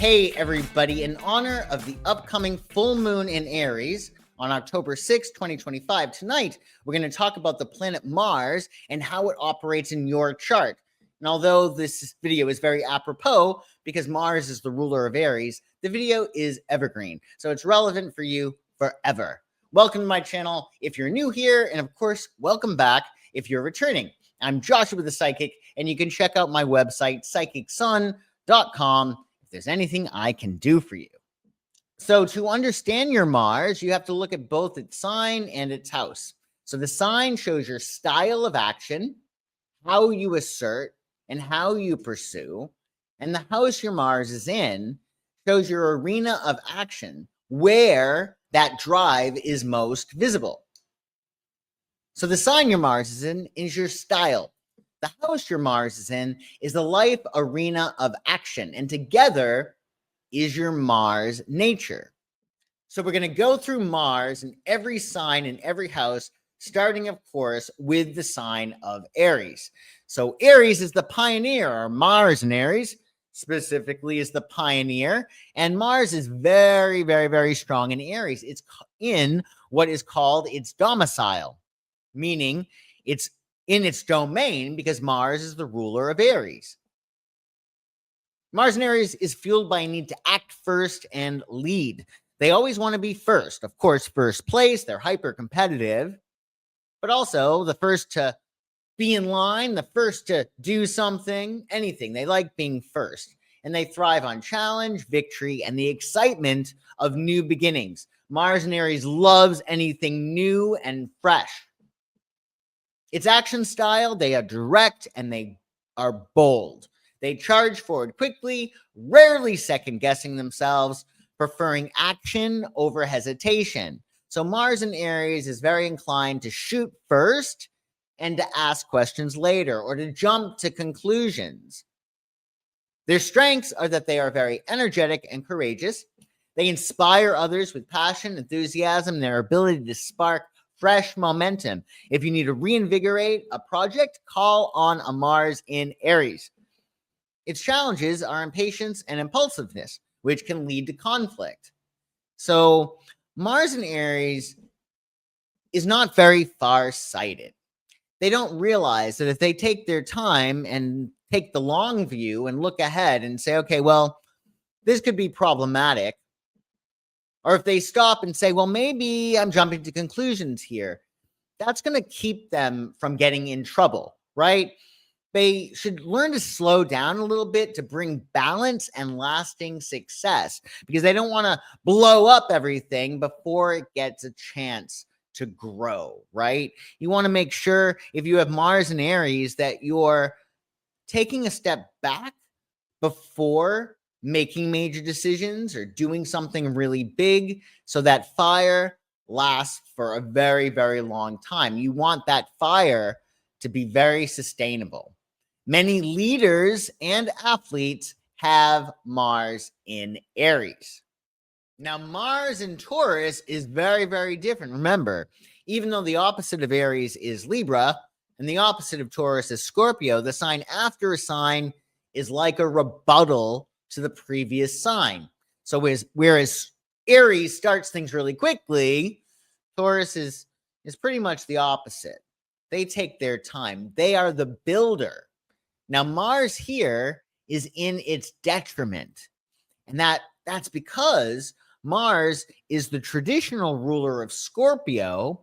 Hey everybody, in honor of the upcoming full moon in Aries on October 6, 2025, tonight we're going to talk about the planet Mars and how it operates in your chart. And although this video is very apropos because Mars is the ruler of Aries, the video is evergreen, so it's relevant for you forever. Welcome to my channel if you're new here, and of course, welcome back if you're returning. I'm Joshua the Psychic, and you can check out my website, psychicsun.com, if there's anything I can do for you. So to understand your Mars, you have to look at both its sign and its house. So the sign shows your style of action, how you assert, and how you pursue. And the house your Mars is in shows your arena of action, where that drive is most visible. So the sign your Mars is in is your style. The house your Mars is in is the life arena of action, and together is your Mars nature. So we're going to go through Mars in every sign in every house, starting, of course, with the sign of Aries. So Aries is the pioneer, or Mars in Aries specifically is the pioneer, and Mars is very, very, very strong in Aries. It's in what is called its domicile, meaning it's in its domain because Mars is the ruler of Aries. Mars in Aries is fueled by a need to act first and lead. They always want to be first. Of course, first place, they're hyper competitive, but also the first to be in line, the first to do something, anything. They like being first, and they thrive on challenge, victory, and the excitement of new beginnings. Mars in Aries loves anything new and fresh. Its action style, they are direct and they are bold. They charge forward quickly, rarely second-guessing themselves, preferring action over hesitation. So Mars in Aries is very inclined to shoot first and to ask questions later, or to jump to conclusions. Their strengths are that they are very energetic and courageous. They inspire others with passion, enthusiasm, and their ability to spark fresh momentum. If you need to reinvigorate a project, call on a Mars in Aries. Its challenges are impatience and impulsiveness, which can lead to conflict. So Mars in Aries is not very far-sighted. They don't realize that if they take their time and take the long view and look ahead and say, okay, well, this could be problematic, or if they stop and say, well, maybe I'm jumping to conclusions here, that's going to keep them from getting in trouble, right? They should learn to slow down a little bit to bring balance and lasting success, because they don't want to blow up everything before it gets a chance to grow, right? You want to make sure, if you have Mars in Aries, that you're taking a step back before making major decisions or doing something really big, so that fire lasts for a very, very long time. You want that fire to be very sustainable. Many leaders and athletes have Mars in Aries. Now, Mars in Taurus is very, very different. Remember, even though the opposite of Aries is Libra and the opposite of Taurus is Scorpio, the sign after a sign is like a rebuttal to the previous sign. So whereas Aries starts things really quickly, Taurus is pretty much the opposite. They take their time. They are the builder. Now, Mars here is in its detriment. And that's because Mars is the traditional ruler of Scorpio,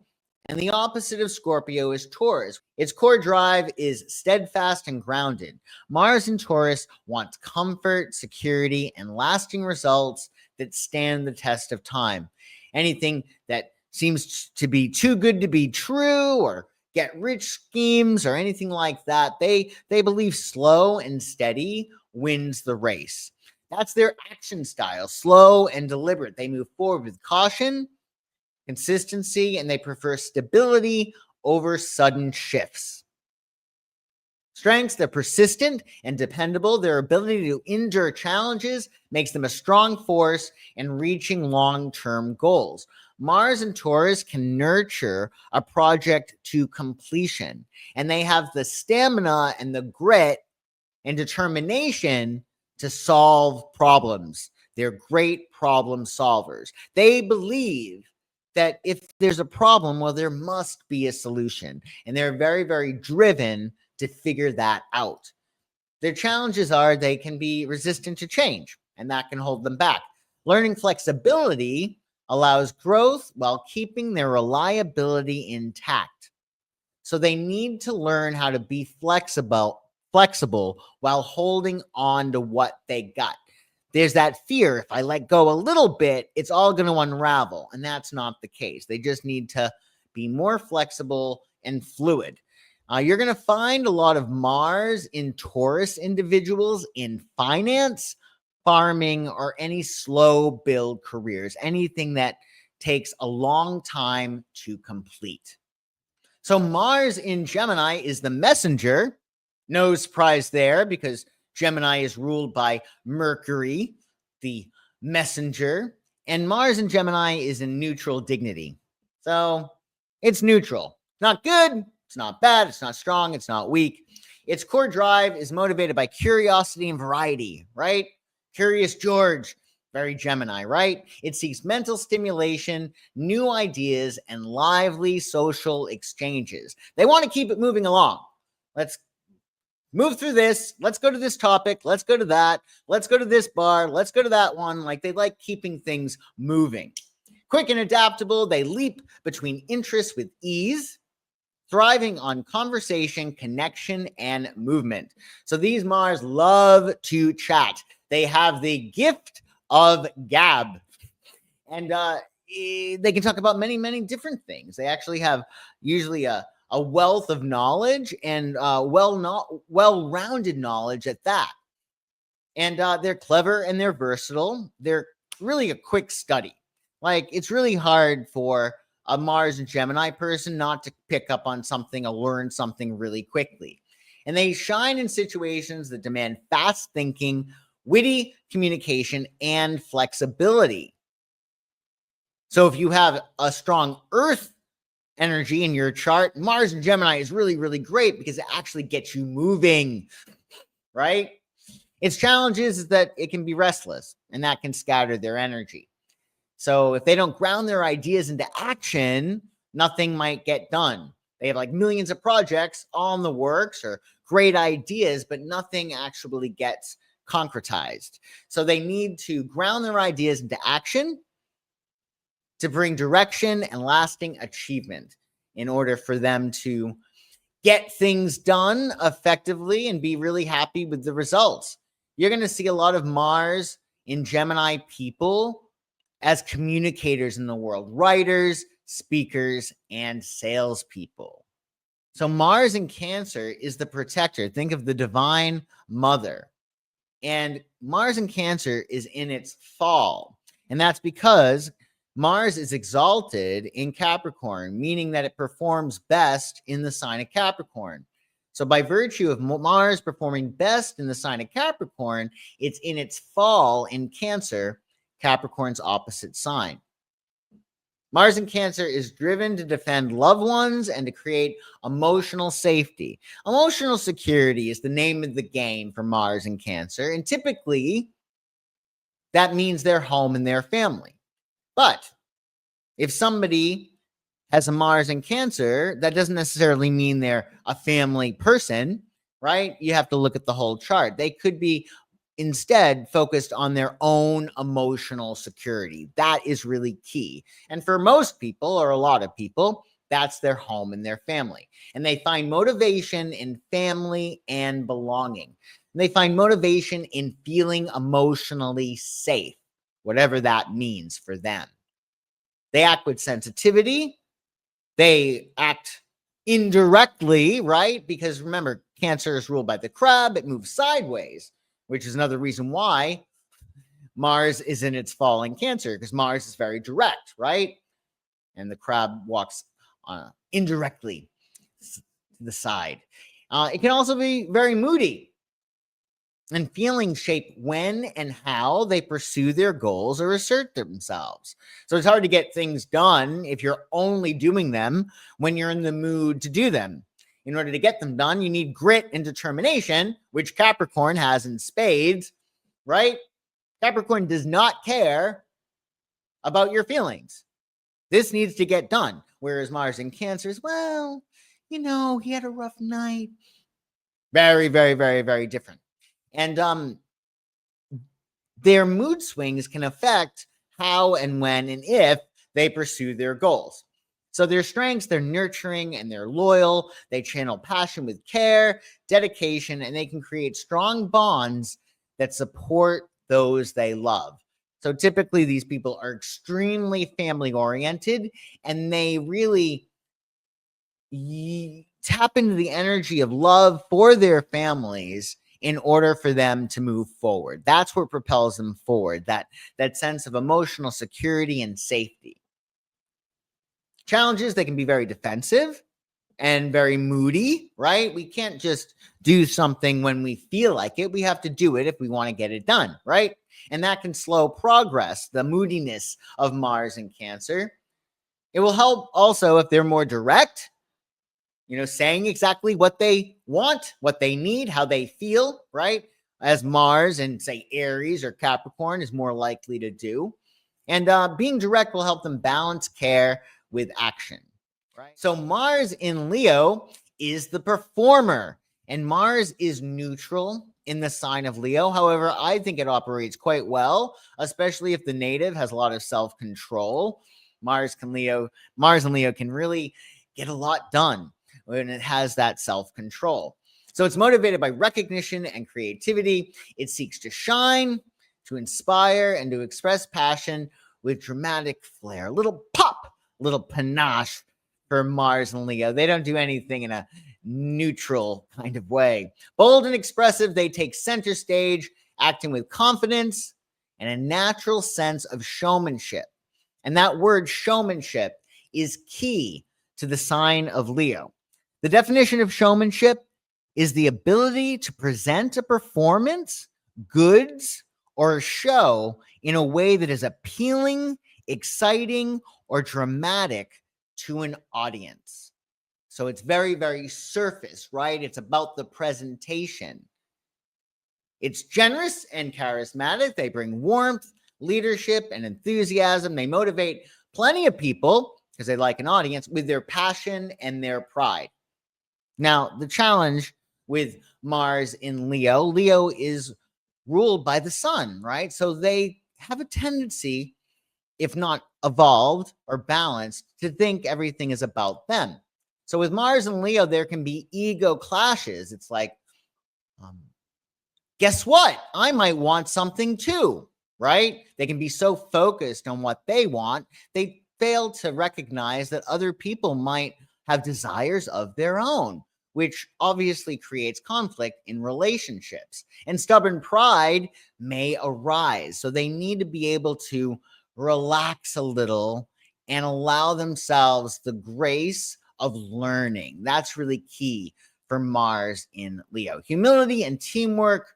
and the opposite of Scorpio is Taurus. Its core drive is steadfast and grounded. Mars in Taurus wants comfort, security, and lasting results that stand the test of time. Anything that seems to be too good to be true, or get rich schemes, or anything like that, they believe slow and steady wins the race. That's their action style, slow and deliberate. They move forward with caution, consistency, and they prefer stability over sudden shifts. Strengths, they're persistent and dependable. Their ability to endure challenges makes them a strong force in reaching long-term goals. Mars and Taurus can nurture a project to completion, and they have the stamina and the grit and determination to solve problems. They're great problem solvers. They believe that if there's a problem, well, there must be a solution. And they're very, very driven to figure that out. Their challenges are they can be resistant to change, and that can hold them back. Learning flexibility allows growth while keeping their reliability intact. So they need to learn how to be flexible while holding on to what they got. There's that fear, if I let go a little bit, it's all going to unravel. And that's not the case. They just need to be more flexible and fluid. You're going to find a lot of Mars in Taurus individuals in finance, farming, or any slow build careers, anything that takes a long time to complete. So Mars in Gemini is the messenger. No surprise there, because Gemini is ruled by Mercury, the messenger, and Mars in Gemini is in neutral dignity. So it's neutral. Not good, it's not bad, it's not strong, it's not weak. Its core drive is motivated by curiosity and variety, right? Curious George, very Gemini, right? It seeks mental stimulation, new ideas, and lively social exchanges. They want to keep it moving along. Let's move through this. Let's go to this topic. Let's go to that. Let's go to this bar. Let's go to that one. Like, they like keeping things moving. Quick and adaptable, they leap between interests with ease, thriving on conversation, connection, and movement. So these Mars love to chat. They have the gift of gab. And they can talk about many, many different things. They actually have usually a wealth of knowledge and well-rounded knowledge at that. And they're clever and they're versatile. They're really a quick study. Like, it's really hard for a Mars and Gemini person not to pick up on something or learn something really quickly. And they shine in situations that demand fast thinking, witty communication, and flexibility. So if you have a strong Earth energy in your chart, Mars and Gemini is really, really great because it actually gets you moving, right? Its challenges is that it can be restless, and that can scatter their energy. So if they don't ground their ideas into action, nothing might get done. They have like millions of projects all in the works or great ideas, but nothing actually gets concretized. So they need to ground their ideas into action to bring direction and lasting achievement in order for them to get things done effectively and be really happy with the results. You're going to see a lot of Mars in Gemini people as communicators in the world, writers, speakers, and salespeople. So Mars in Cancer is the protector. Think of the divine mother. And Mars in Cancer is in its fall. And that's because Mars is exalted in Capricorn, meaning that it performs best in the sign of Capricorn. So by virtue of Mars performing best in the sign of Capricorn, it's in its fall in Cancer, Capricorn's opposite sign. Mars in Cancer is driven to defend loved ones and to create emotional safety. Emotional security is the name of the game for Mars in Cancer, and typically that means their home and their family. But if somebody has a Mars in Cancer, that doesn't necessarily mean they're a family person, right? You have to look at the whole chart. They could be instead focused on their own emotional security. That is really key. And for most people, or a lot of people, that's their home and their family. And they find motivation in family and belonging. And they find motivation in feeling emotionally safe, whatever that means for them. They act with sensitivity. They act indirectly, right? Because remember, Cancer is ruled by the crab. It moves sideways, which is another reason why Mars is in its fall in Cancer, because Mars is very direct, right? And the crab walks indirectly to the side. It can also be very moody, and feelings shape when and how they pursue their goals or assert themselves. So it's hard to get things done if you're only doing them when you're in the mood to do them. In order to get them done, you need grit and determination, which Capricorn has in spades. right? Capricorn does not care about your feelings. This needs to get done. Whereas Mars in Cancer is, well, he had a rough night. Very, very, very, very different. And their mood swings can affect how and when and if they pursue their goals. So their strengths, they're nurturing and they're loyal. They channel passion with care, dedication, and they can create strong bonds that support those they love. So typically these people are extremely family oriented, and they really tap into the energy of love for their families in order for them to move forward. That's what propels them forward, that sense of emotional security and safety. Challenges, they can be very defensive and very moody, right? We can't just do something when we feel like it. We have to do it if we want to get it done, right? And that can slow progress, the moodiness of Mars in Cancer. It will help also if they're more direct, saying exactly what they want, what they need, how they feel, right? As Mars and, say, Aries or Capricorn is more likely to do. And being direct will help them balance care with action, right? So Mars in Leo is the performer, and Mars is neutral in the sign of Leo. However, I think it operates quite well, especially if the native has a lot of self-control. Mars and Leo can really get a lot done when it has that self-control. So it's motivated by recognition and creativity. It seeks to shine, to inspire, and to express passion with dramatic flair. A little pop, little panache for Mars and Leo. They don't do anything in a neutral kind of way. Bold and expressive, they take center stage, acting with confidence and a natural sense of showmanship. And that word showmanship is key to the sign of Leo. The definition of showmanship is the ability to present a performance, goods, or a show in a way that is appealing, exciting, or dramatic to an audience. So it's very, very surface, right? It's about the presentation. It's generous and charismatic. They bring warmth, leadership, and enthusiasm. They motivate plenty of people, because they like an audience, with their passion and their pride. Now, the challenge with Mars in Leo is ruled by the sun, right? So they have a tendency, if not evolved or balanced, to think everything is about them. So with Mars and Leo, there can be ego clashes. It's like, guess what? I might want something too, right? They can be so focused on what they want, they fail to recognize that other people might have desires of their own, which obviously creates conflict in relationships. And stubborn pride may arise. So they need to be able to relax a little and allow themselves the grace of learning. That's really key for Mars in Leo. Humility and teamwork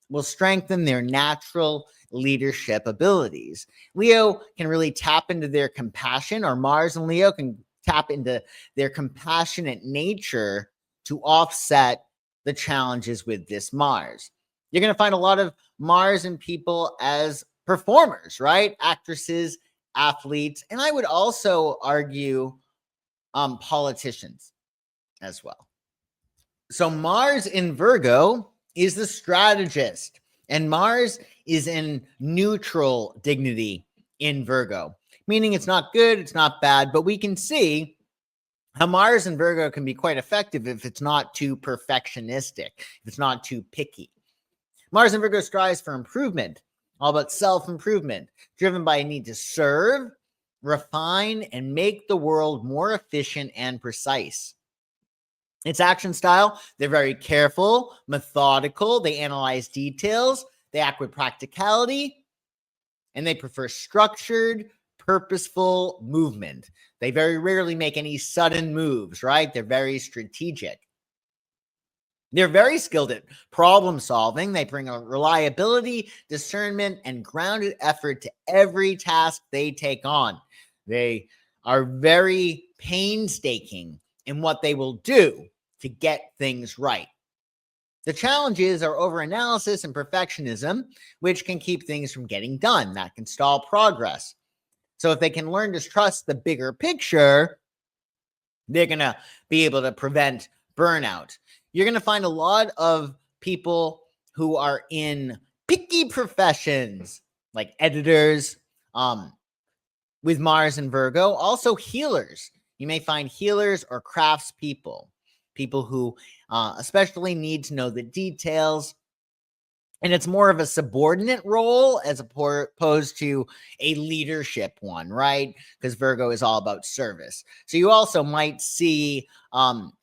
will strengthen their natural leadership abilities. Leo can really tap into their compassion, or Mars and Leo can tap into their compassionate nature to offset the challenges with this Mars. You're going to find a lot of Mars in people as performers, right? Actresses, athletes, and I would also argue politicians as well. So Mars in Virgo is the strategist, and Mars is in neutral dignity in Virgo, meaning it's not good, it's not bad, but we can see how Mars in Virgo can be quite effective if it's not too perfectionistic, if it's not too picky. Mars in Virgo strives for improvement, all about self-improvement, driven by a need to serve, refine, and make the world more efficient and precise. Its action style, they're very careful, methodical, they analyze details, they act with practicality, and they prefer structured, purposeful movement. They very rarely make any sudden moves, right? They're very strategic. They're very skilled at problem solving. They bring a reliability, discernment, and grounded effort to every task they take on. They are very painstaking in what they will do to get things right. The challenges are overanalysis and perfectionism, which can keep things from getting done. That can stall progress. So if they can learn to trust the bigger picture, they're going to be able to prevent burnout. You're going to find a lot of people who are in picky professions like editors, with Mars and Virgo, also healers. You may find healers or craftspeople, people who especially need to know the details. And it's more of a subordinate role as opposed to a leadership one, right? Because Virgo is all about service. So you also might see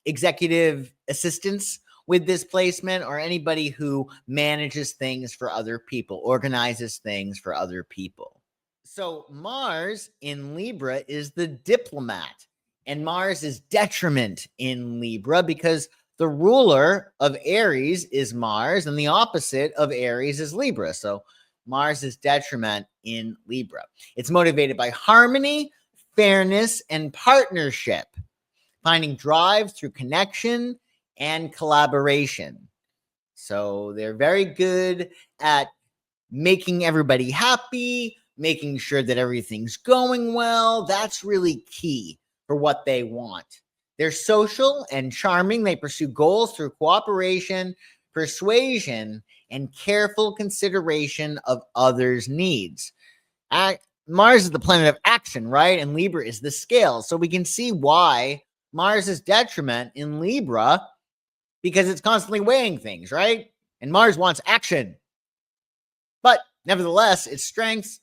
executive assistants with this placement, or anybody who manages things for other people, organizes things for other people. So Mars in Libra is the diplomat, and Mars is detriment in Libra because the ruler of Aries is Mars, and the opposite of Aries is Libra. So Mars is detriment in Libra. It's motivated by harmony, fairness, and partnership, finding drive through connection and collaboration. So they're very good at making everybody happy, making sure that everything's going well. That's really key for what they want. They're social and charming. They pursue goals through cooperation, persuasion, and careful consideration of others' needs. Mars is the planet of action, right? And Libra is the scale. So we can see why Mars is detriment in Libra, because it's constantly weighing things, right? And Mars wants action. But nevertheless, its strengths,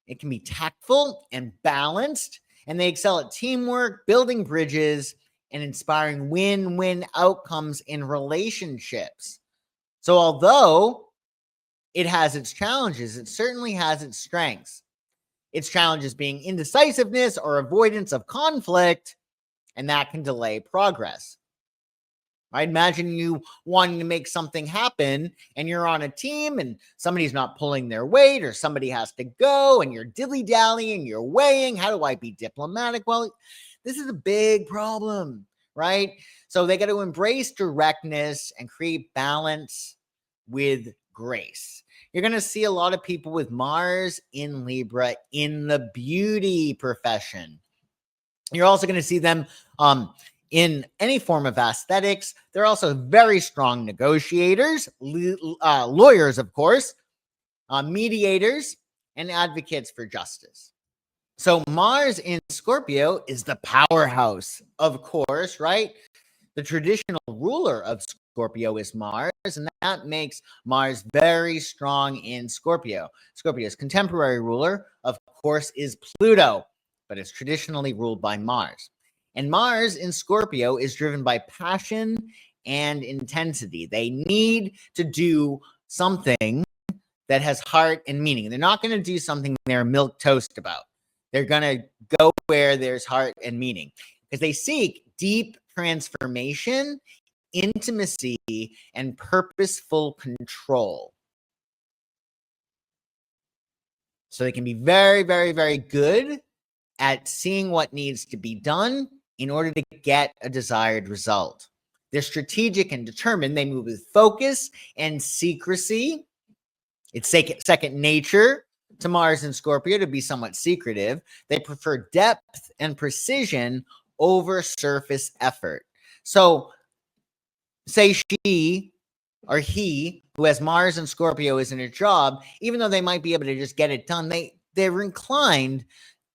it can be tactful and balanced, and they excel at teamwork, building bridges, and inspiring win-win outcomes in relationships. So although it has its challenges, it certainly has its strengths. Its challenges being indecisiveness or avoidance of conflict, and that can delay progress. Right? Imagine you wanting to make something happen and you're on a team and somebody's not pulling their weight, or somebody has to go and you're dilly-dallying, you're weighing. How do I be diplomatic? Well, this is a big problem, right? So they got to embrace directness and create balance with grace. You're going to see a lot of people with Mars in Libra in the beauty profession. You're also going to see them in any form of aesthetics. They're also very strong negotiators, lawyers, of course, mediators, and advocates for justice. So Mars in Scorpio is the powerhouse, of course, right? The traditional ruler of Scorpio is Mars, and that makes Mars very strong in Scorpio. Scorpio's contemporary ruler, of course, is Pluto, but it's traditionally ruled by Mars. And Mars in Scorpio is driven by passion and intensity. They need to do something that has heart and meaning. They're not going to do something they're milquetoast about. They're going to go where there's heart and meaning, because they seek deep transformation, intimacy, and purposeful control. So they can be very, very, very good at seeing what needs to be done in order to get a desired result. They're strategic and determined. They move with focus and secrecy. It's second nature to Mars and Scorpio to be somewhat secretive. They prefer depth and precision over surface effort. So say she or he who has Mars and Scorpio is in a job, even though they might be able to just get it done, they're inclined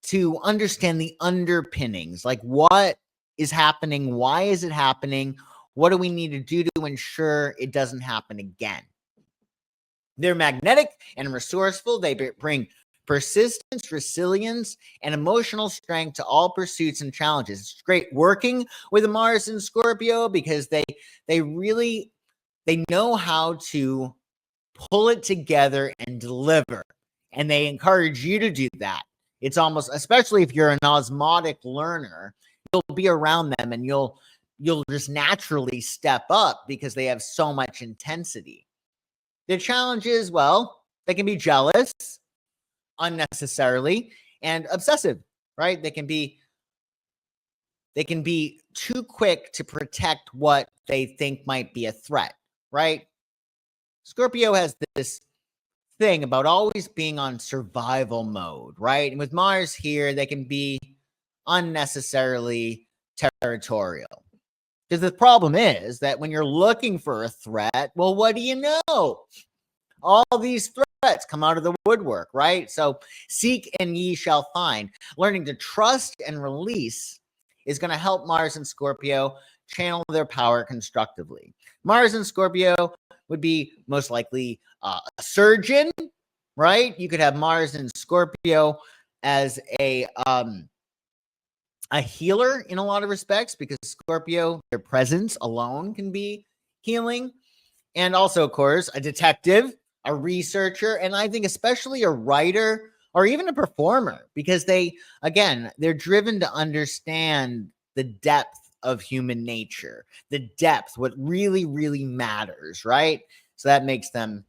to understand the underpinnings, like what is happening, why is it happening, what do we need to do to ensure it doesn't happen again. They're magnetic and resourceful. They bring persistence, resilience, and emotional strength to all pursuits and challenges. It's great working with Mars and Scorpio because they know how to pull it together and deliver, and they encourage you to do that. It's almost, especially if you're an osmotic learner, you'll be around them and you'll just naturally step up because they have so much intensity. The challenges, well, they can be jealous unnecessarily and obsessive, right? They can be too quick to protect what they think might be a threat. right? Scorpio has this thing about always being on survival mode, right? And with Mars here, they can be unnecessarily territorial. Because the problem is that when you're looking for a threat, well, what do you know? All these threats come out of the woodwork, right? So seek and ye shall find. Learning to trust and release is going to help Mars and Scorpio channel their power constructively. Mars and Scorpio would be most likely a surgeon, right? You could have Mars and Scorpio as a healer in a lot of respects, because Scorpio, their presence alone can be healing. And also, of course, a detective, a researcher, and I think especially a writer or even a performer, because they're driven to understand the depth of human nature, the depth, what really, really matters, right? So that makes them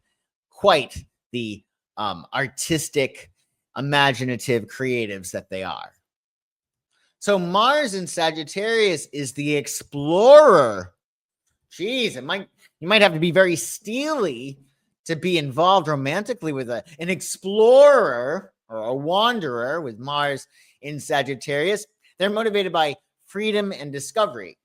quite the artistic, imaginative creatives that they are. So Mars in Sagittarius is the explorer. Jeez, you might have to be very steely to be involved romantically with an explorer or a wanderer with Mars in Sagittarius. They're motivated by freedom and discovery.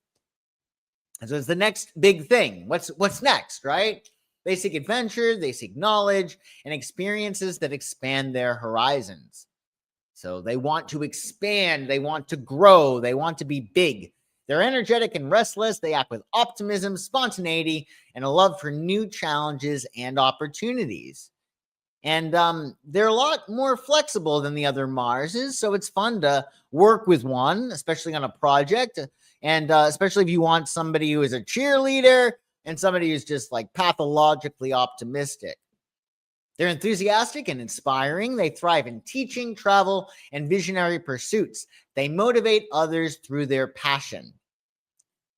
And so it's the next big thing. What's next, right? They seek adventure, they seek knowledge and experiences that expand their horizons. So they want to expand, they want to grow, they want to be big. They're energetic and restless. They act with optimism, spontaneity, and a love for new challenges and opportunities. And they're a lot more flexible than the other Marses, so it's fun to work with one, especially on a project, and especially if you want somebody who is a cheerleader and somebody who's just like pathologically optimistic. They're enthusiastic and inspiring. They thrive in teaching, travel, and visionary pursuits. They motivate others through their passion.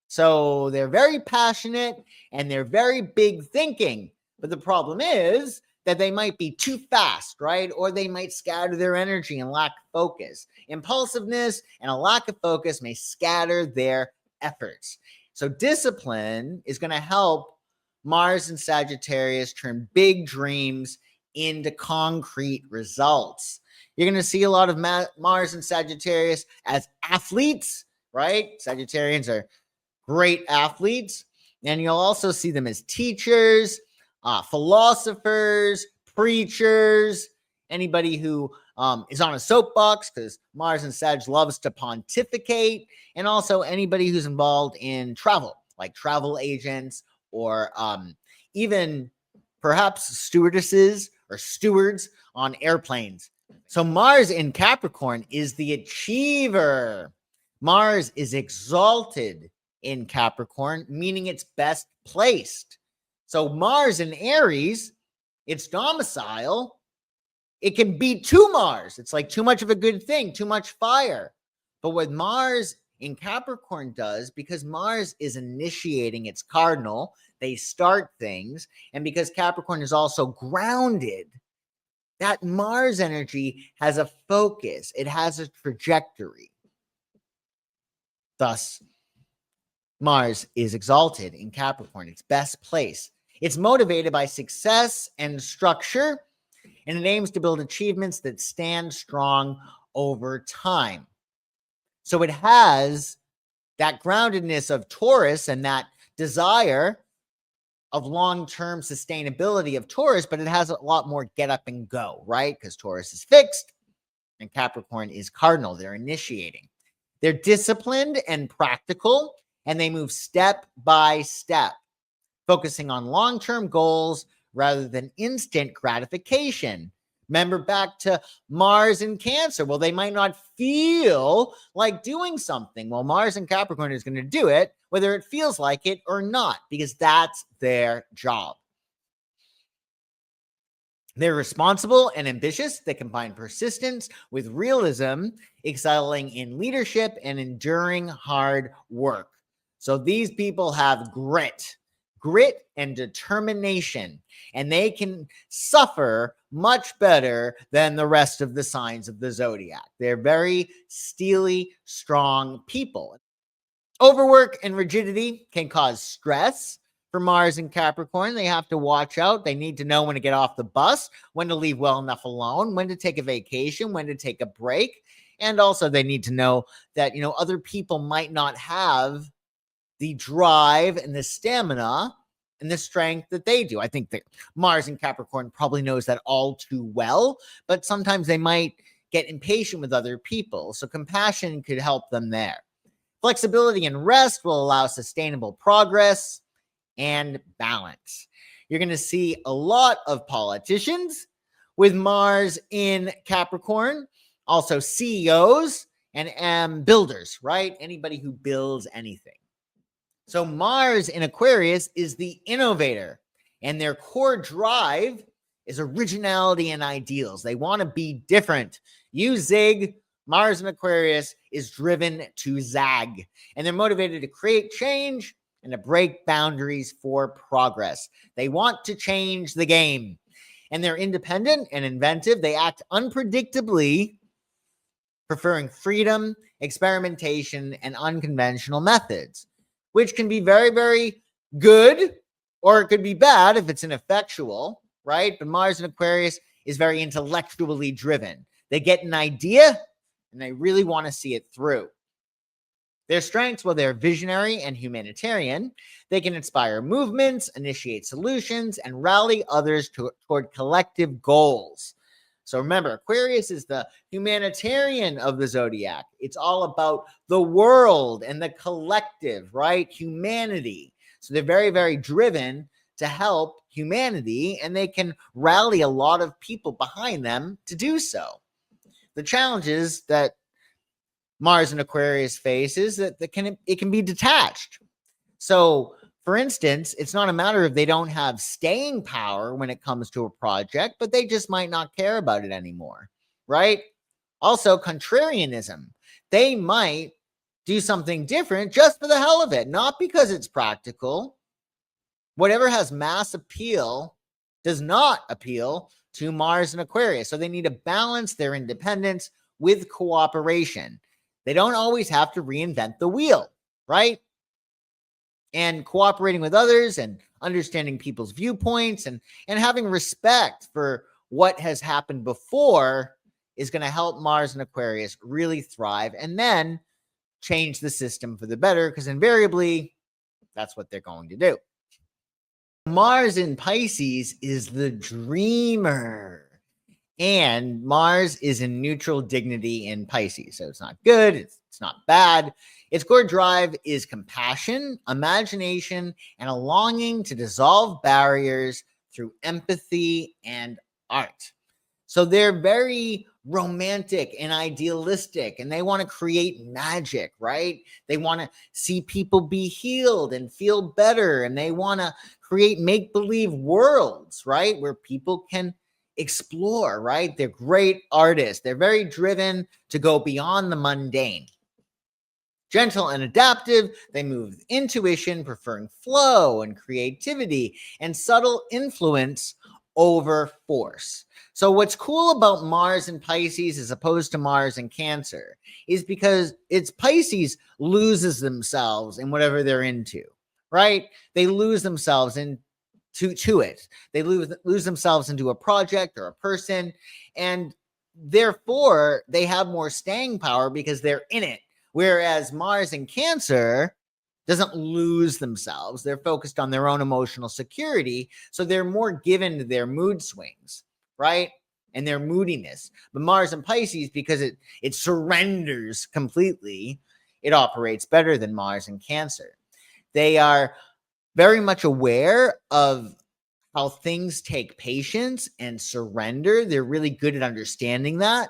So they're very passionate and they're very big thinking. But the problem is that they might be too fast, right? Or they might scatter their energy and lack focus. Impulsiveness and a lack of focus may scatter their efforts. So discipline is going to help Mars and Sagittarius turn big dreams into concrete results. You're going to see a lot of Mars and Sagittarius as athletes, right? Sagittarians are great athletes. And you'll also see them as teachers, philosophers, preachers, anybody who is on a soapbox, because Mars and Sag loves to pontificate, and also anybody who's involved in travel, like travel agents or even perhaps stewardesses or stewards on airplanes. So Mars in Capricorn is the achiever. Mars is exalted in Capricorn, meaning it's best placed. So Mars in Aries, its domicile, it can be too Mars. It's like too much of a good thing, too much fire. But what Mars in Capricorn does, because Mars is initiating its cardinal, they start things. And because Capricorn is also grounded, that Mars energy has a focus. It has a trajectory. Thus, Mars is exalted in Capricorn, its best place. It's motivated by success and structure, and it aims to build achievements that stand strong over time. So it has that groundedness of Taurus and that desire of long-term sustainability of Taurus, but it has a lot more get up and go, right? Because Taurus is fixed and Capricorn is cardinal. They're initiating. They're disciplined and practical, and they move step by step, focusing on long-term goals rather than instant gratification. Remember back to Mars in Cancer. Well, they might not feel like doing something. Well, Mars in Capricorn is going to do it, whether it feels like it or not, because that's their job. They're responsible and ambitious. They combine persistence with realism, excelling in leadership and enduring hard work. So these people have grit and determination, and they can suffer much better than the rest of the signs of the zodiac. They're very steely, strong people. Overwork and rigidity can cause stress, For Mars and Capricorn, they have to watch out. They need to know when to get off the bus, when to leave well enough alone, when to take a vacation, when to take a break. And also they need to know that, other people might not have the drive and the stamina and the strength that they do. I think that Mars and Capricorn probably knows that all too well, but sometimes they might get impatient with other people. So compassion could help them there. Flexibility and rest will allow sustainable progress and balance. You're going to see a lot of politicians with Mars in Capricorn, also CEOs and builders, right? Anybody who builds anything. So Mars in Aquarius is the innovator, and their core drive is originality and ideals. They want to be different. You zig. Mars in Aquarius is driven to zag, and they're motivated to create change and to break boundaries for progress. They want to change the game, and they're independent and inventive. They act unpredictably, preferring freedom, experimentation, and unconventional methods, which can be very, very good, or it could be bad if it's ineffectual, right? But Mars in Aquarius is very intellectually driven. They get an idea, and they really want to see it through. Their strengths, well, they're visionary and humanitarian. They can inspire movements, initiate solutions, and rally others toward collective goals. So remember, Aquarius is the humanitarian of the zodiac. It's all about the world and the collective, right? Humanity. So they're very, very driven to help humanity, and they can rally a lot of people behind them to do so. The challenges that Mars and Aquarius faces that it can be detached. So, for instance, it's not a matter of they don't have staying power when it comes to a project, but they just might not care about it anymore, right? Also, contrarianism. They might do something different just for the hell of it, not because it's practical. Whatever has mass appeal does not appeal to Mars and Aquarius. So they need to balance their independence with cooperation. They don't always have to reinvent the wheel, right? And cooperating with others and understanding people's viewpoints and having respect for what has happened before is going to help Mars and Aquarius really thrive and then change the system for the better, because invariably that's what they're going to do. Mars in Pisces is the dreamer. And Mars is in neutral dignity in Pisces. So it's not good. It's not bad. Its core drive is compassion, imagination, and a longing to dissolve barriers through empathy and art. So they're very romantic and idealistic, and they want to create magic, right? They want to see people be healed and feel better, and they want to create make-believe worlds, right? Where people can explore, right? They're great artists. They're very driven to go beyond the mundane. Gentle and adaptive, they move with intuition, preferring flow and creativity and subtle influence over force. So what's cool about Mars in Pisces as opposed to Mars in Cancer is because it's Pisces loses themselves in whatever they're into, right? They lose themselves in to it. They lose themselves into a project or a person, and therefore they have more staying power because they're in it. Whereas Mars in Cancer doesn't lose themselves. They're focused on their own emotional security, so they're more given to their mood swings, right? And their moodiness. But Mars in Pisces, because it surrenders completely, it operates better than Mars in Cancer. They are very much aware of how things take patience and surrender. They're really good at understanding that.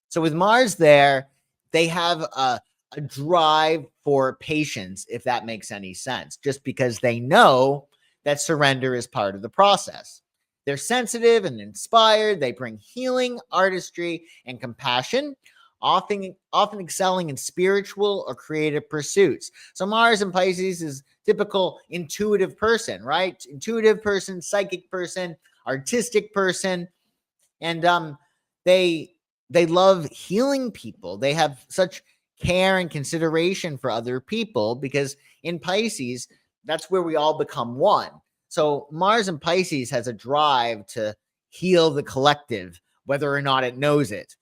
So with Mars there, they have a drive for patience, if that makes any sense, just because they know that surrender is part of the process. They're sensitive and inspired. They bring healing, artistry, and compassion, often excelling in spiritual or creative pursuits. So Mars in Pisces is typical intuitive person, right? Intuitive person, psychic person, artistic person. And they love healing people. They have such care and consideration for other people because in Pisces, that's where we all become one. So Mars in Pisces has a drive to heal the collective, whether or not it knows it.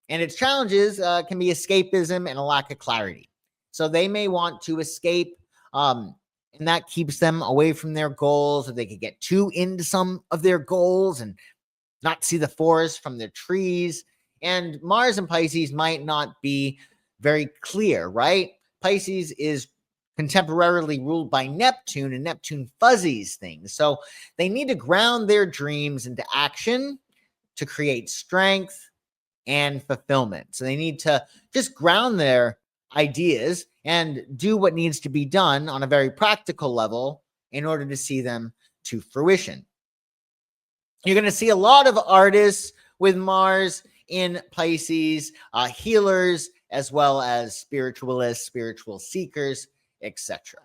And its challenges can be escapism and a lack of clarity. So they may want to escape, and that keeps them away from their goals, or they could get too into some of their goals and not see the forest from their trees. And Mars in Pisces might not be very clear, right? Pisces is contemporarily ruled by Neptune, and Neptune fuzzies things. So they need to ground their dreams into action to create strength and fulfillment. So they need to just ground their ideas and do what needs to be done on a very practical level in order to see them to fruition. You're going to see a lot of artists with Mars in Pisces, healers, as well as spiritualists, spiritual seekers, etc.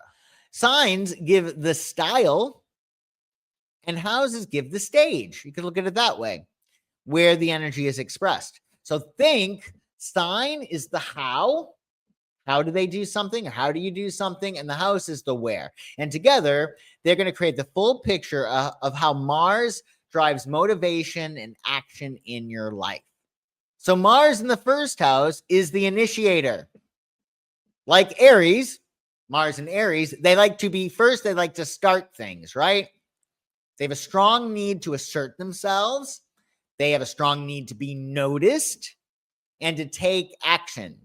Signs give the style, and houses give the stage. You can look at it that way, where the energy is expressed. So think sign is the how. How do they do something? Or how do you do something? And the house is the where. And together, they're going to create the full picture of how Mars drives motivation and action in your life. So Mars in the first house is the initiator. Like Aries, Mars and Aries, they like to be first, they like to start things, right? They have a strong need to assert themselves. They have a strong need to be noticed and to take action.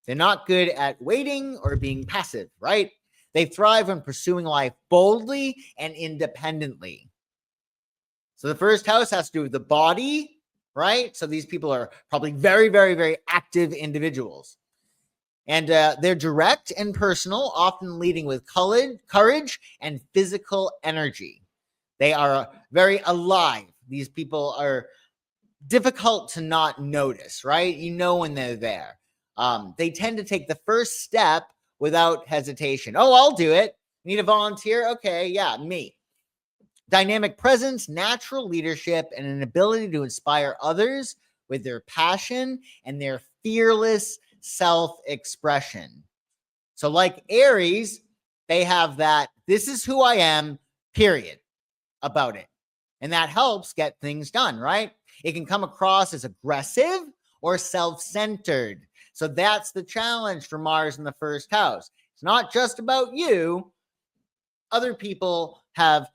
They're not good at waiting or being passive, right? They thrive when pursuing life boldly and independently. So the first house has to do with the body, right? So these people are probably very, very, very active individuals. And they're direct and personal, often leading with courage and physical energy. They are very alive. These people are difficult to not notice, right? You know when they're there. They tend to take the first step without hesitation. Oh, I'll do it. Need a volunteer? Okay, yeah, me. Dynamic presence, natural leadership, and an ability to inspire others with their passion and their fearless self-expression. So like Aries, they have that, this is who I am, period, about it. And that helps get things done, right? It can come across as aggressive or self-centered. So that's the challenge for Mars in the first house. It's not just about you. Other people have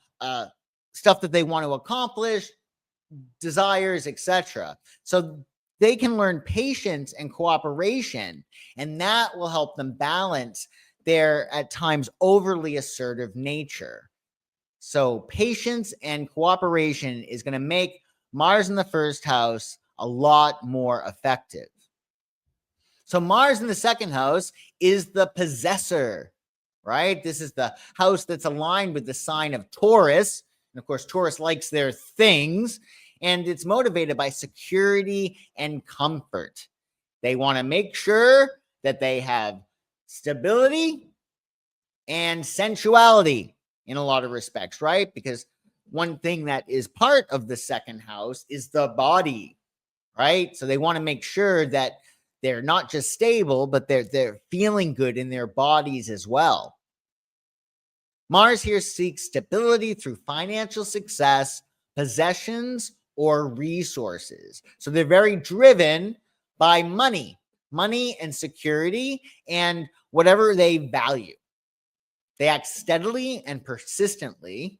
stuff that they want to accomplish, desires, etc. So they can learn patience and cooperation, and that will help them balance their, at times, overly assertive nature. So patience and cooperation is going to make Mars in the first house a lot more effective. So Mars in the second house is the possessor, right? This is the house that's aligned with the sign of Taurus. And of course, Taurus likes their things, and it's motivated by security and comfort. They want to make sure that they have stability and sensuality in a lot of respects, right? Because one thing that is part of the second house is the body, right? So they want to make sure that they're not just stable, but they're feeling good in their bodies as well. Mars here seeks stability through financial success, possessions, or resources. So they're very driven by money and security and whatever they value. They act steadily and persistently.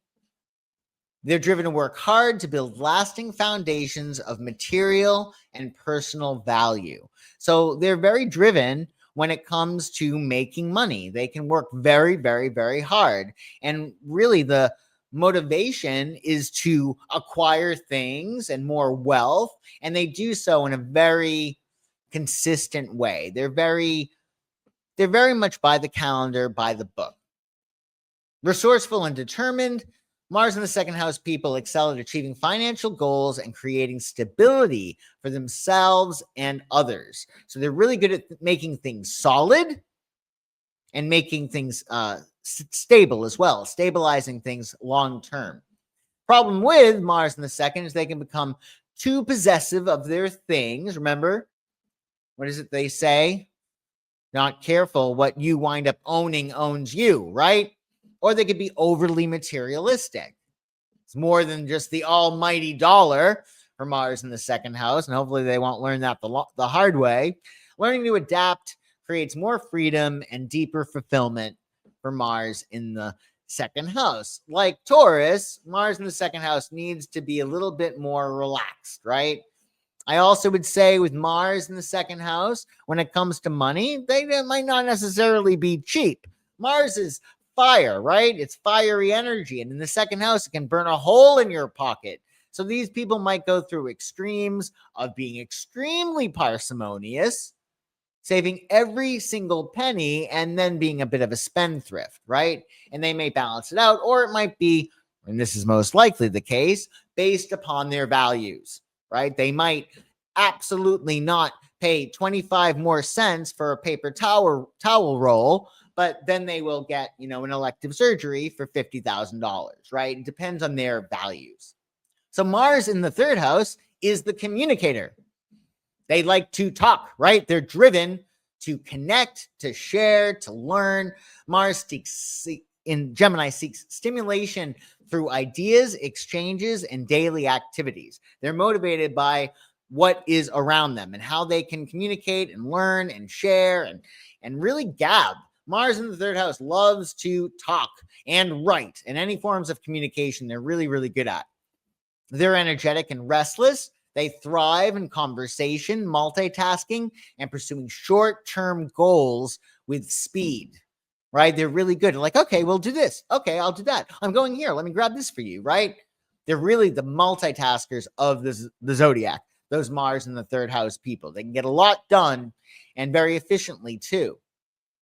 They're driven to work hard to build lasting foundations of material and personal value. So they're very driven when it comes to making money. They can work very, very, very hard. And really the motivation is to acquire things and more wealth. And they do so in a very consistent way. They're very much by the calendar, by the book. Resourceful and determined. Mars in the second house people excel at achieving financial goals and creating stability for themselves and others. So they're really good at making things solid and making things stable as well, stabilizing things long term. Problem with Mars in the second is they can become too possessive of their things. Remember, what is it they say? Not careful, what you wind up owning owns you, right? or they could be overly materialistic. It's more than just the almighty dollar for Mars in the second house, and hopefully they won't learn that the hard way. Learning to adapt creates more freedom and deeper fulfillment for Mars in the second house. Like Taurus, Mars in the second house needs to be a little bit more relaxed, right? I also would say with Mars in the second house, when it comes to money, they might not necessarily be cheap. Mars is fire, right? It's fiery energy. And in the second house, it can burn a hole in your pocket. So these people might go through extremes of being extremely parsimonious, saving every single penny, and then being a bit of a spendthrift, right? And they may balance it out, or it might be, and this is most likely the case, based upon their values, right? They might absolutely not pay 25 more cents for a paper towel roll, but then they will get, an elective surgery for $50,000, right? It depends on their values. So Mars in the third house is the communicator. They like to talk, right? They're driven to connect, to share, to learn. Mars in Gemini seeks stimulation through ideas, exchanges, and daily activities. They're motivated by what is around them and how they can communicate and learn and share and really gab. Mars in the third house loves to talk and write, and any forms of communication they're really, really good at. They're energetic and restless. They thrive in conversation, multitasking, and pursuing short-term goals with speed, right? They're really good. Like, okay, we'll do this. Okay, I'll do that. I'm going here. Let me grab this for you, right? They're really the multitaskers of the zodiac, those Mars in the third house people. They can get a lot done and very efficiently too.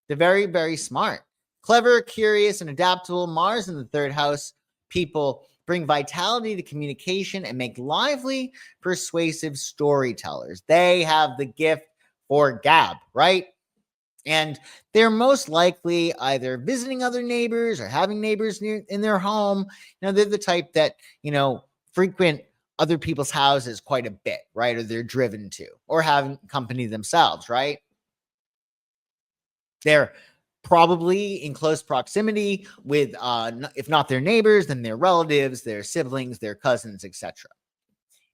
They're very, very smart. Clever, curious, and adaptable. Mars in the third house people bring vitality to communication and make lively, persuasive storytellers. They have the gift for gab, right? And they're most likely either visiting other neighbors or having neighbors in their home. They're the type that, frequent other people's houses quite a bit, right? Or they're driven to, or have company themselves, right? They're probably in close proximity with, if not their neighbors, then their relatives, their siblings, their cousins, etc.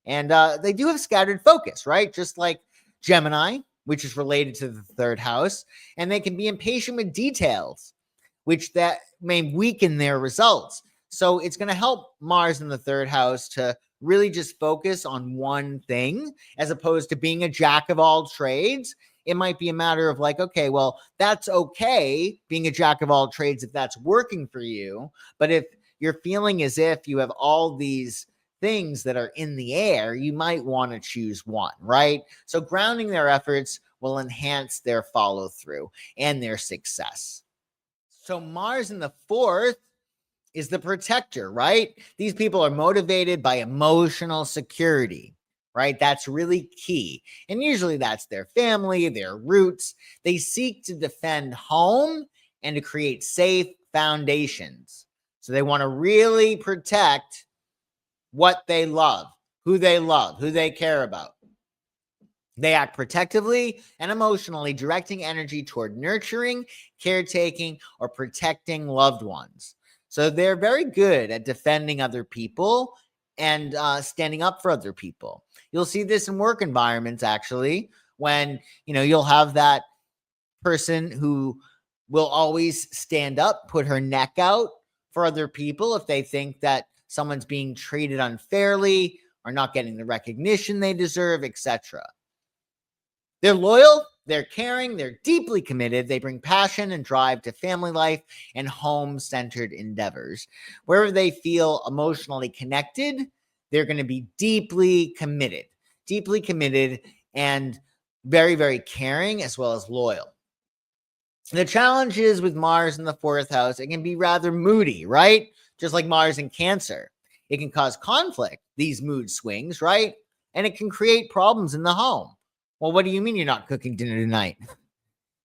And they do have scattered focus, right? Just like Gemini, which is related to the third house, and they can be impatient with details, which that may weaken their results. So it's going to help Mars in the third house to really just focus on one thing, as opposed to being a jack of all trades. It might be a matter of like, okay, well, that's okay being a jack of all trades if that's working for you. But if you're feeling as if you have all these things that are in the air, you might want to choose one, right? So grounding their efforts will enhance their follow through and their success. So Mars in the fourth is the protector, right? These people are motivated by emotional security, right? That's really key. And usually that's their family, their roots. They seek to defend home and to create safe foundations. So they want to really protect what they love, who they care about. They act protectively and emotionally, directing energy toward nurturing, caretaking, or protecting loved ones. So they're very good at defending other people and standing up for other people. You'll see this in work environments, actually, when, you'll have that person who will always stand up, put her neck out for other people if they think that someone's being treated unfairly or not getting the recognition they deserve, etc. They're loyal, they're caring, they're deeply committed. They bring passion and drive to family life and home-centered endeavors. Wherever they feel emotionally connected, they're going to be deeply committed and very, very caring, as well as loyal. The challenge is with Mars in the fourth house, it can be rather moody, right? Just like Mars in Cancer. It can cause conflict, these mood swings, right? And it can create problems in the home. Well, what do you mean you're not cooking dinner tonight?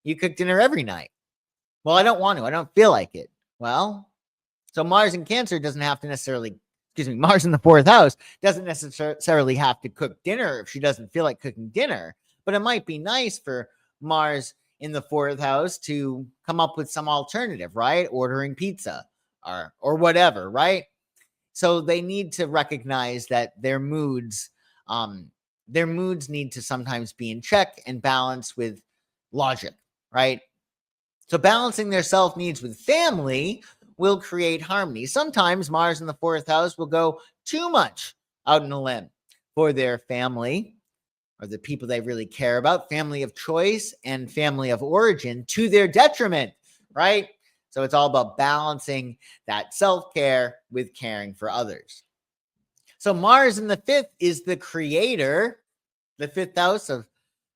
You cook dinner every night. Well, I don't want to. I don't feel like it. Well, so Mars in Cancer doesn't have to necessarily, Mars in the fourth house doesn't necessarily have to cook dinner if she doesn't feel like cooking dinner. But it might be nice for Mars in the fourth house to come up with some alternative, right? Ordering pizza, or whatever, right? So they need to recognize that their moods need to sometimes be in check and balanced with logic, right? So balancing their self needs with family will create harmony. Sometimes Mars in the fourth house will go too much out on a limb for their family or the people they really care about, family of choice and family of origin, to their detriment, right? So it's all about balancing that self-care with caring for others. So Mars in the fifth is the creator. The fifth house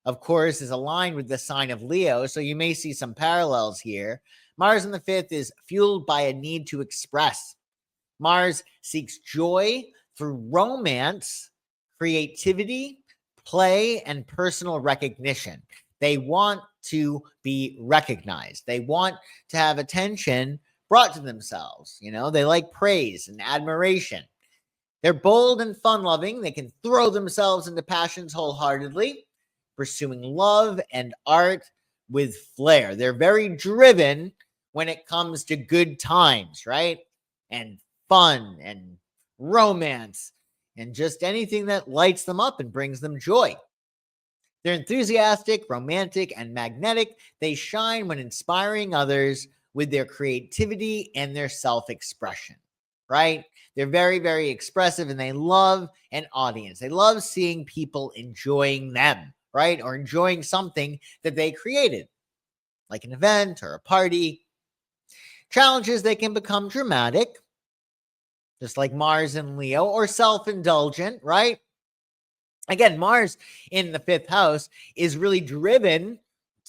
of course, is aligned with the sign of Leo. So you may see some parallels here. Mars in the fifth is fueled by a need to express. Mars seeks joy through romance, creativity, play, and personal recognition. They want to be recognized. They want to have attention brought to themselves. You know, they like praise and admiration. They're bold and fun-loving. They can throw themselves into passions wholeheartedly, pursuing love and art with flair. They're very driven when it comes to good times, right? And fun and romance and just anything that lights them up and brings them joy. They're enthusiastic, romantic, and magnetic. They shine when inspiring others with their creativity and their self-expression, right? They're very, very expressive, and they love an audience. They love seeing people enjoying them, right? Or enjoying something that they created, like an event or a party. Challenges, they can become dramatic, just like Mars in Leo, or self-indulgent, right? Again, Mars in the fifth house is really driven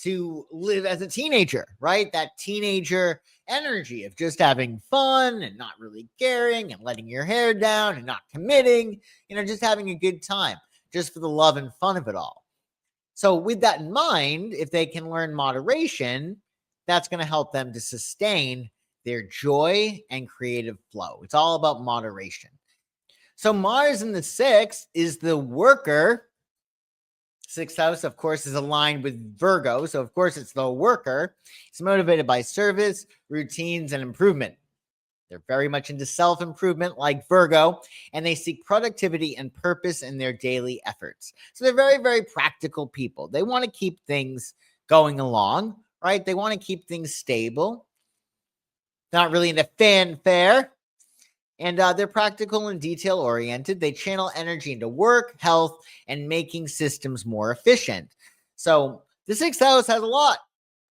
to live as a teenager, right? That teenager energy of just having fun and not really caring and letting your hair down and not committing, just having a good time, just for the love and fun of it all. So with that in mind, if they can learn moderation, that's going to help them to sustain their joy and creative flow. It's all about moderation. So Mars in the sixth is the worker. Sixth house, of course, is aligned with Virgo. So, of course, it's the worker. It's motivated by service, routines, and improvement. They're very much into self-improvement like Virgo, and they seek productivity and purpose in their daily efforts. So they're very, very practical people. They want to keep things going along, right? They want to keep things stable. Not really into fanfare. And they're practical and detail-oriented. They channel energy into work, health, and making systems more efficient. So the sixth house has a lot.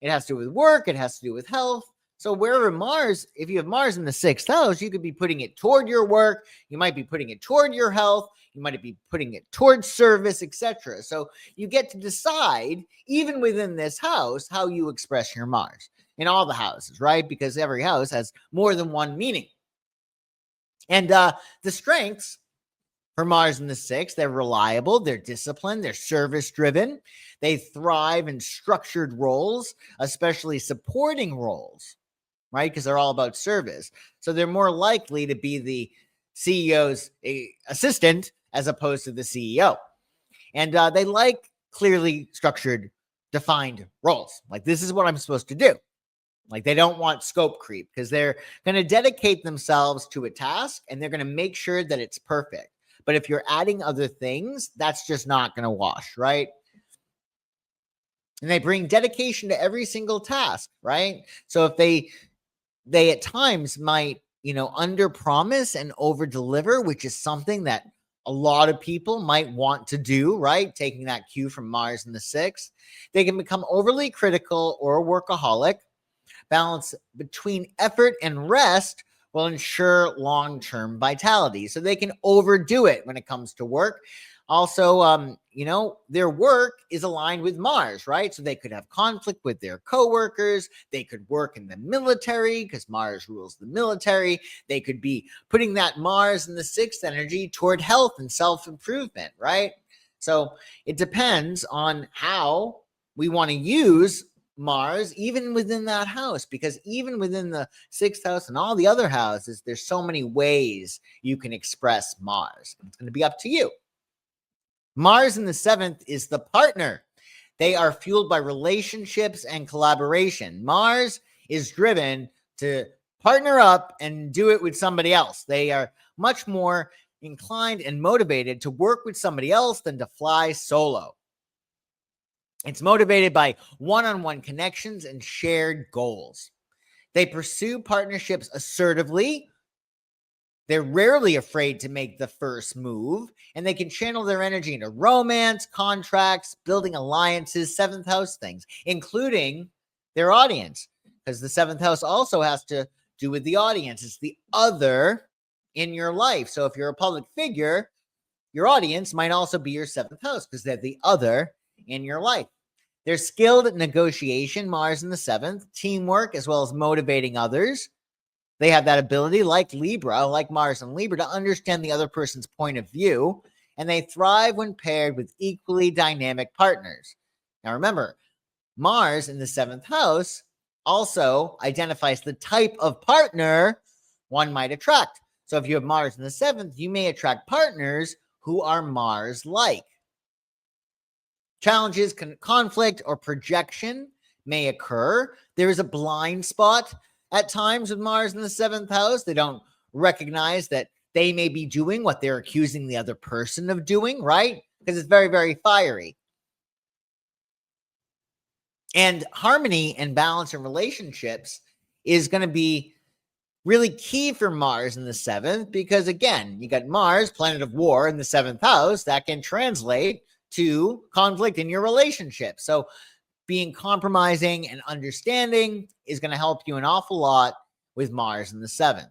It has to do with work. It has to do with health. So wherever Mars, if you have Mars in the sixth house, you could be putting it toward your work. You might be putting it toward your health. You might be putting it towards service, etc. So you get to decide, even within this house, how you express your Mars in all the houses, right? Because every house has more than one meaning. And the strengths for Mars in the sixth, they're reliable, they're disciplined, they're service-driven. They thrive in structured roles, especially supporting roles, right? Because they're all about service. So they're more likely to be the CEO's assistant as opposed to the CEO. And they like clearly structured, defined roles. Like, this is what I'm supposed to do. Like, they don't want scope creep because they're going to dedicate themselves to a task and they're going to make sure that it's perfect. But if you're adding other things, that's just not going to wash, right? And they bring dedication to every single task, right? So if they at times might, under promise and over deliver, which is something that a lot of people might want to do, right? Taking that cue from Mars in the sixth, they can become overly critical or workaholic. Balance between effort and rest will ensure long-term vitality. So they can overdo it when it comes to work. Also, their work is aligned with Mars, right? So they could have conflict with their coworkers. They could work in the military because Mars rules the military. They could be putting that Mars in the sixth energy toward health and self-improvement, right? So it depends on how we want to use Mars, even within that house, because even within the sixth house and all the other houses, there's so many ways you can express Mars. It's going to be up to you. Mars in the seventh is the partner. They are fueled by relationships and collaboration. Mars is driven to partner up and do it with somebody else. They are much more inclined and motivated to work with somebody else than to fly solo. It's motivated by one-on-one connections and shared goals. They pursue partnerships assertively. They're rarely afraid to make the first move, and they can channel their energy into romance, contracts, building alliances, seventh house things, including their audience, because the seventh house also has to do with the audience. It's the other in your life. So if you're a public figure, your audience might also be your seventh house because they're the other in your life. They're skilled at negotiation, Mars in the seventh, teamwork, as well as motivating others. They have that ability, like Libra, like Mars and Libra, to understand the other person's point of view, and they thrive when paired with equally dynamic partners. Now remember, Mars in the seventh house also identifies the type of partner one might attract. So if you have Mars in the seventh, you may attract partners who are Mars-like. Challenges, conflict, or projection may occur. There is a blind spot at times with Mars in the seventh house. They don't recognize that they may be doing what they're accusing the other person of doing, right? Because it's very, very fiery. And harmony and balance in relationships is going to be really key for Mars in the seventh, because again, you got Mars, planet of war, in the seventh house. That can translate to conflict in your relationship. So being compromising and understanding is going to help you an awful lot with Mars in the seventh.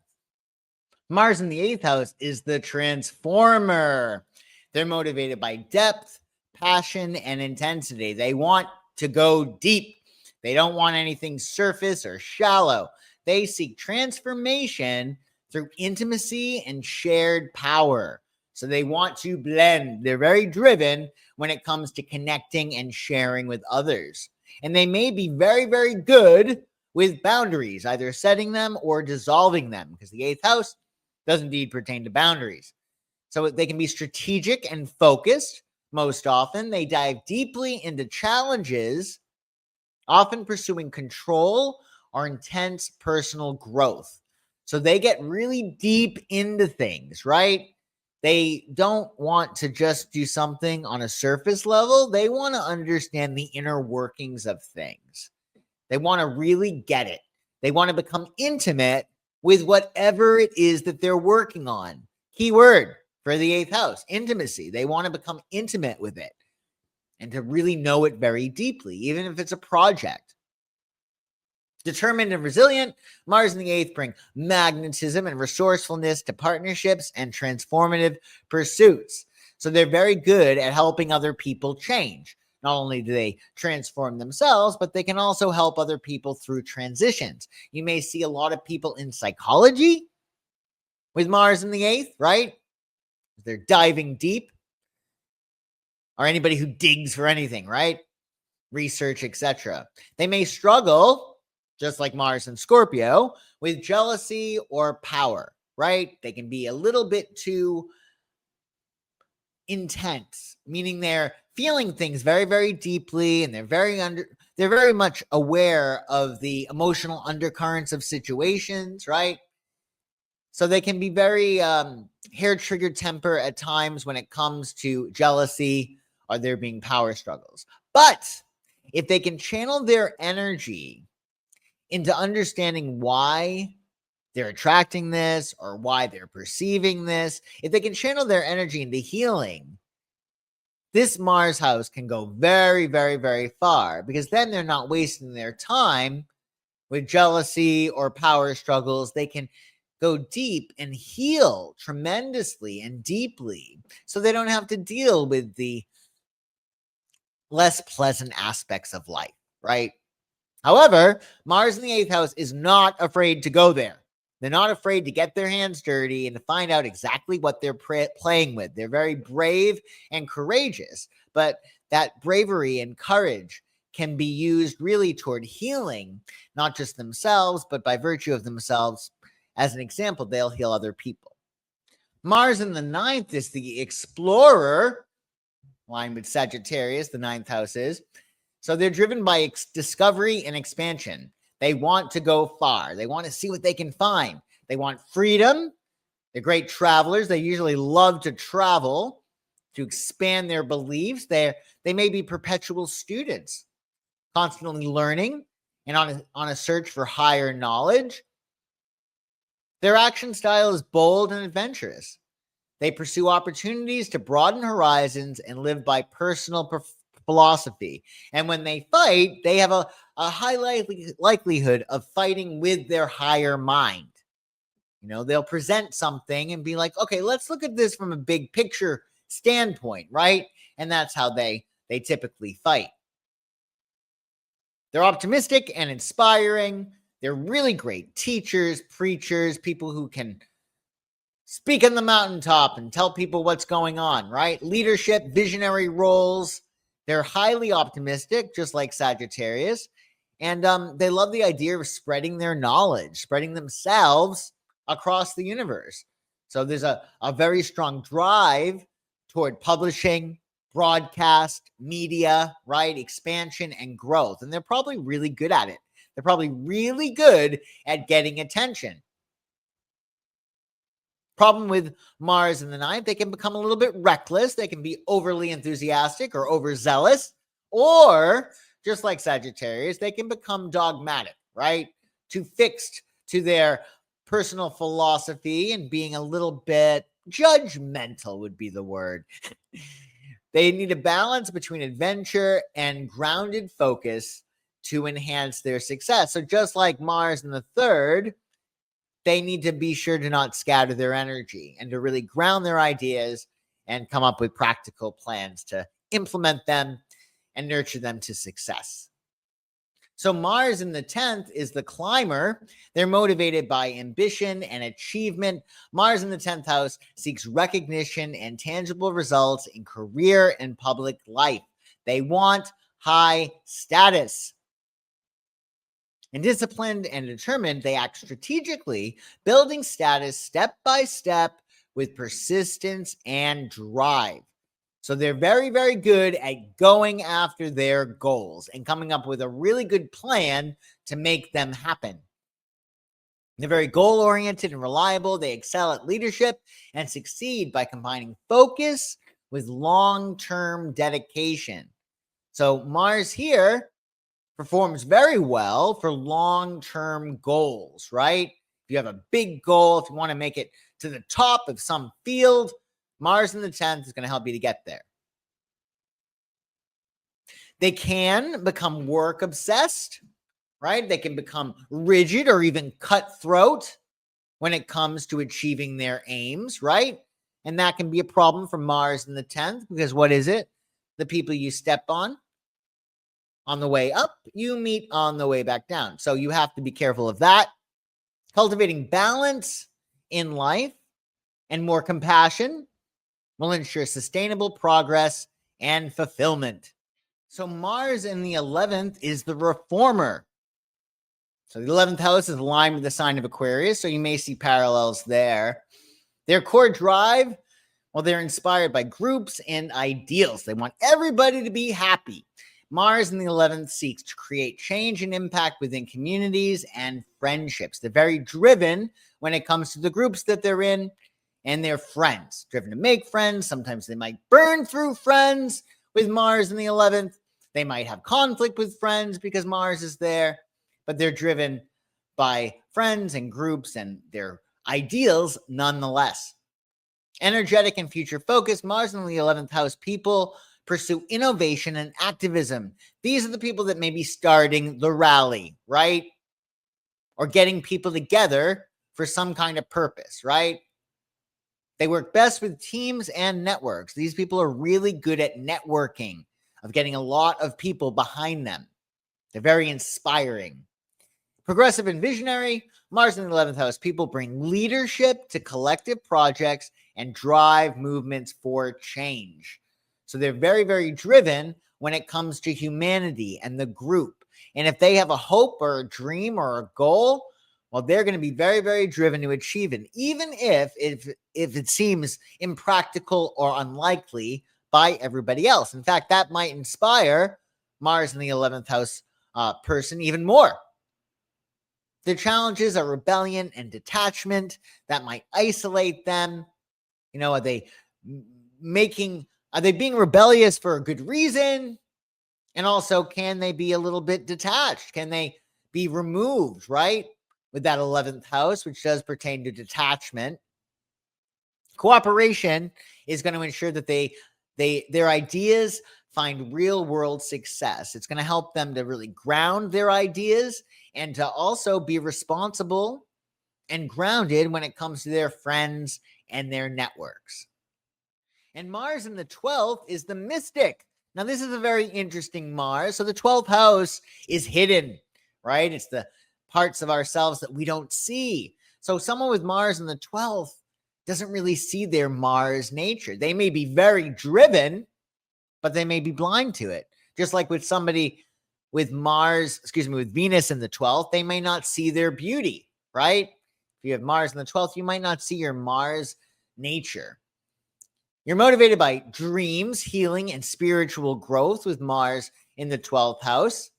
Mars in the eighth house is the transformer. They're motivated by depth, passion, and intensity. They want to go deep. They don't want anything surface or shallow. They seek transformation through intimacy and shared power. So they want to blend. They're very driven when it comes to connecting and sharing with others. And they may be very, very good with boundaries, either setting them or dissolving them, because the eighth house does indeed pertain to boundaries. So they can be strategic and focused. Most often, they dive deeply into challenges, often pursuing control or intense personal growth. So they get really deep into things, right? They don't want to just do something on a surface level. They want to understand the inner workings of things. They want to really get it. They want to become intimate with whatever it is that they're working on. Keyword for the eighth house, intimacy. They want to become intimate with it and to really know it very deeply, even if it's a project. Determined and resilient, Mars in the eighth bring magnetism and resourcefulness to partnerships and transformative pursuits. So they're very good at helping other people change. Not only do they transform themselves, but they can also help other people through transitions. You may see a lot of people in psychology with Mars in the eighth, right? They're diving deep. Or anybody who digs for anything, right? Research, etc. They may struggle, just like Mars and Scorpio, with jealousy or power, right? They can be a little bit too intense, meaning they're feeling things very, very deeply, and they're very much aware of the emotional undercurrents of situations, right? So they can be very hair-triggered temper at times when it comes to jealousy or there being power struggles. But if they can channel their energy into understanding why they're attracting this or why they're perceiving this, if they can channel their energy into healing, this Mars house can go very, very, very far, because then they're not wasting their time with jealousy or power struggles. They can go deep and heal tremendously and deeply, so they don't have to deal with the less pleasant aspects of life, right? However, Mars in the eighth house is not afraid to go there. They're not afraid to get their hands dirty and to find out exactly what they're playing with. They're very brave and courageous, but that bravery and courage can be used really toward healing, not just themselves, but by virtue of themselves. As an example, they'll heal other people. Mars in the ninth is the explorer, aligned with Sagittarius, the ninth house is. So they're driven by discovery and expansion. They want to go far. They want to see what they can find. They want freedom. They're great travelers. They usually love to travel to expand their beliefs. They may be perpetual students, constantly learning and on a search for higher knowledge. Their action style is bold and adventurous. They pursue opportunities to broaden horizons and live by personal philosophy. And when they fight, they have a high likelihood of fighting with their higher mind. You know, they'll present something and be like, okay, let's look at this from a big picture standpoint, right? And that's how they typically fight. They're optimistic and inspiring. They're really great teachers, preachers, people who can speak on the mountaintop and tell people what's going on, right? Leadership, visionary roles. They're highly optimistic, just like Sagittarius. And they love the idea of spreading their knowledge, spreading themselves across the universe. So there's a very strong drive toward publishing, broadcast, media, right? Expansion and growth. And they're probably really good at it. They're probably really good at getting attention. Problem with Mars in the ninth, they can become a little bit reckless. They can be overly enthusiastic or overzealous, or just like Sagittarius, they can become dogmatic, right? Too fixed to their personal philosophy and being a little bit judgmental would be the word. They need a balance between adventure and grounded focus to enhance their success. So just like Mars in the third, they need to be sure to not scatter their energy and to really ground their ideas and come up with practical plans to implement them and nurture them to success. So Mars in the 10th is the climber. They're motivated by ambition and achievement. Mars in the 10th house seeks recognition and tangible results in career and public life. They want high status. And disciplined and determined, they act strategically, building status step by step with persistence and drive. So they're very, very good at going after their goals and coming up with a really good plan to make them happen. They're very goal-oriented and reliable. They excel at leadership and succeed by combining focus with long-term dedication. So Mars here performs very well for long-term goals, right? If you have a big goal, if you want to make it to the top of some field, Mars in the 10th is going to help you to get there. They can become work obsessed, right? They can become rigid or even cutthroat when it comes to achieving their aims, right? And that can be a problem for Mars in the 10th because what is it? The people you step on the way up, you meet on the way back down. So you have to be careful of that. Cultivating balance in life and more compassion will ensure sustainable progress and fulfillment. So Mars in the 11th is the reformer. So the 11th house is aligned with the sign of Aquarius, so you may see parallels there. Their core drive, well, they're inspired by groups and ideals. They want everybody to be happy. Mars in the 11th seeks to create change and impact within communities and friendships. They're very driven when it comes to the groups that they're in and their friends. Driven to make friends. Sometimes they might burn through friends with Mars in the 11th. They might have conflict with friends because Mars is there, but they're driven by friends and groups and their ideals nonetheless. Energetic and future focused, Mars in the 11th house people pursue innovation and activism. These are the people that may be starting the rally, right? Or getting people together for some kind of purpose, right? They work best with teams and networks. These people are really good at networking, of getting a lot of people behind them. They're very inspiring. Progressive and visionary, Mars in the 11th house people bring leadership to collective projects and drive movements for change. So they're very, very driven when it comes to humanity and the group. And if they have a hope or a dream or a goal, well, they're going to be very, very driven to achieve it, even if it seems impractical or unlikely by everybody else. In fact, that might inspire Mars in the 11th house person even more. The challenges are rebellion and detachment that might isolate them. Are they being rebellious for a good reason? And also, can they be a little bit detached? Can they be removed, right? With that 11th house, which does pertain to detachment. Cooperation is going to ensure that their ideas find real world success. It's going to help them to really ground their ideas and to also be responsible and grounded when it comes to their friends and their networks. And Mars in the 12th is the mystic. Now, this is a very interesting Mars. So the 12th house is hidden, right? It's the parts of ourselves that we don't see. So someone with Mars in the 12th doesn't really see their Mars nature. They may be very driven, but they may be blind to it. Just like with somebody with with Venus in the 12th, they may not see their beauty, right? If you have Mars in the 12th, you might not see your Mars nature. You're motivated by dreams, healing, and spiritual growth with Mars in the 12th house.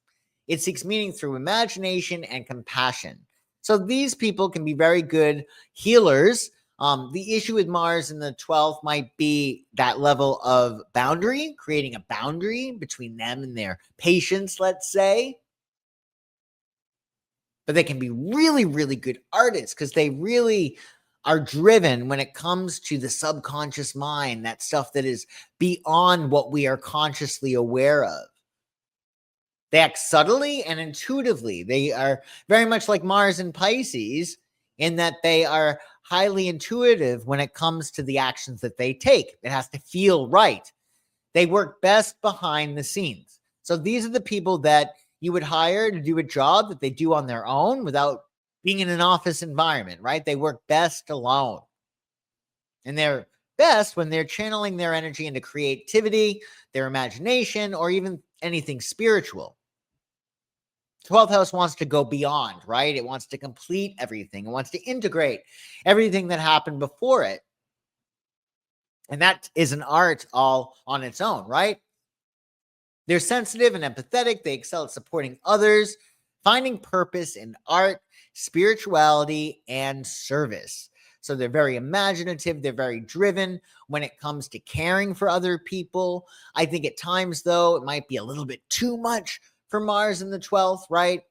It seeks meaning through imagination and compassion. So these people can be very good healers. The issue with Mars in the 12th might be that level of boundary, creating a boundary between them and their patients, let's say. But they can be really, really good artists because they really are driven when it comes to the subconscious mind, that stuff that is beyond what we are consciously aware of. They act subtly and intuitively. They are very much like Mars in Pisces in that they are highly intuitive when it comes to the actions that they take. It has to feel right. They work best behind the scenes. So these are the people that you would hire to do a job that they do on their own without being in an office environment, right? They work best alone. And they're best when they're channeling their energy into creativity, their imagination, or even anything spiritual. 12th house wants to go beyond, right? It wants to complete everything. It wants to integrate everything that happened before it. And that is an art all on its own, right? They're sensitive and empathetic. They excel at supporting others, finding purpose in art, spirituality, and service. So they're very imaginative. They're very driven when it comes to caring for other people. I think at times, though, it might be a little bit too much for Mars in the 12th, right?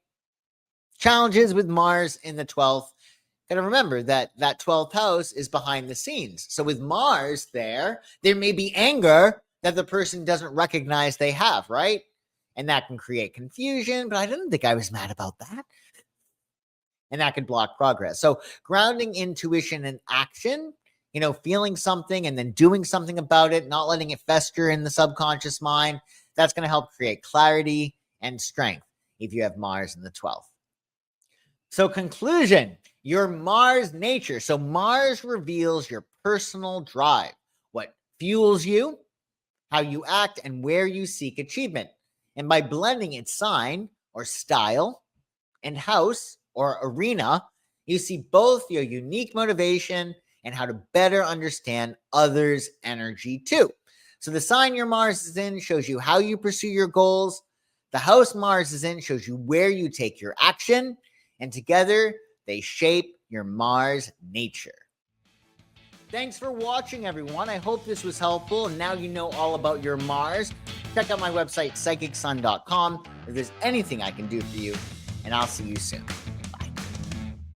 Challenges with Mars in the 12th. Got to remember that 12th house is behind the scenes. So with Mars there may be anger that the person doesn't recognize they have, right? And that can create confusion, but I didn't think I was mad about that. And that could block progress. So grounding intuition and action, feeling something and then doing something about it, not letting it fester in the subconscious mind, that's going to help create clarity and strength if you have Mars in the 12th. So conclusion, your Mars nature. So Mars reveals your personal drive, what fuels you, how you act, and where you seek achievement. And by blending its sign or style and house or arena, you see both your unique motivation and how to better understand others' energy too. So the sign your Mars is in shows you how you pursue your goals. The house Mars is in shows you where you take your action. And together, they shape your Mars nature. Thanks for watching, everyone. I hope this was helpful, and now you know all about your Mars. Check out my website, psychicsun.com, if there's anything I can do for you, and I'll see you soon.